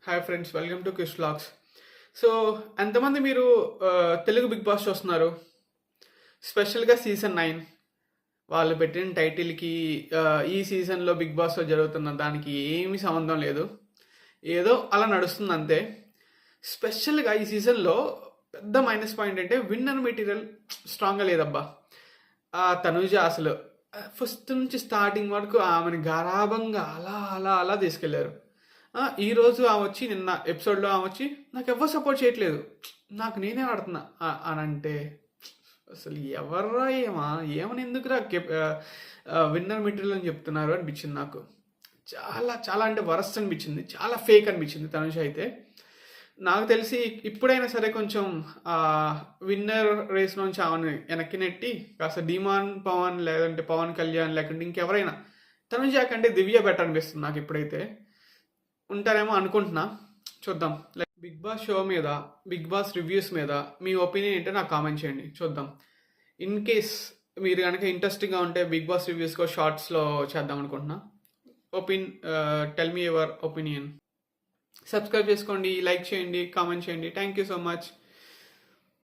Hi friends, welcome to Krish vlogs. So ఎంతమంది మీరు Telugu big boss చూస్తున్నారు? స్పెషల్గా సీజన్ 9 వాళ్ళు పెట్టిన టైటిల్కి ఈ సీజన్లో బిగ్ బాస్లో జరుగుతున్న దానికి ఏమీ సంబంధం లేదు. ఏదో అలా నడుస్తుంది అంతే. స్పెషల్గా ఈ సీజన్లో పెద్ద మైనస్ పాయింట్ అంటే విన్నర్ మెటీరియల్ స్ట్రాంగ్గా లేదబ్బా. తనుజ అసలు ఫస్ట్ నుంచి స్టార్టింగ్ వరకు ఆమెను గారాబంగా అలా అలా అలా తీసుకెళ్లారు. ఈరోజు ఆమె వచ్చి నిన్న ఎపిసోడ్లో ఆమె వచ్చి నాకు ఎవరు సపోర్ట్ చేయట్లేదు, నాకు నేనే ఆడుతున్నా అని అంటే అసలు ఎవర్రా ఏమని ఎందుకురా విన్నర్ మెటీరియల్ అని చెప్తున్నారు అనిపించింది నాకు. చాలా చాలా అంటే వరస్ట్ అనిపించింది, చాలా ఫేక్ అనిపించింది తనుష అయితే. నాకు తెలిసి ఇప్పుడైనా సరే కొంచెం విన్నర్ రేస్ నుంచి ఆమెను వెనక్కి నెట్టి కాస్త డిమాన్ పవన్ లేదంటే పవన్ కళ్యాణ్ లేకుంటే ఇంకెవరైనా తనుజ కంటే దివ్య బెటర్ అనిపిస్తుంది నాకు ఇప్పుడైతే. ఉంటారేమో అనుకుంటున్నా, చూద్దాం. లైక్ బిగ్ బాస్ షో మీద, బిగ్ బాస్ రివ్యూస్ మీద మీ ఒపీనియన్ ఏంటో నాకు కామెంట్ చేయండి, చూద్దాం. ఇన్ కేస్ మీరు కనుక ఇంట్రెస్టింగ్గా ఉంటే బిగ్ బాస్ రివ్యూస్కో షార్ట్స్లో చేద్దాం అనుకుంటున్నా. Tell me your opinion. Subscribe చేసుకోండి, లైక్ చేయండి, కామెంట్ చేయండి. Thank you so much.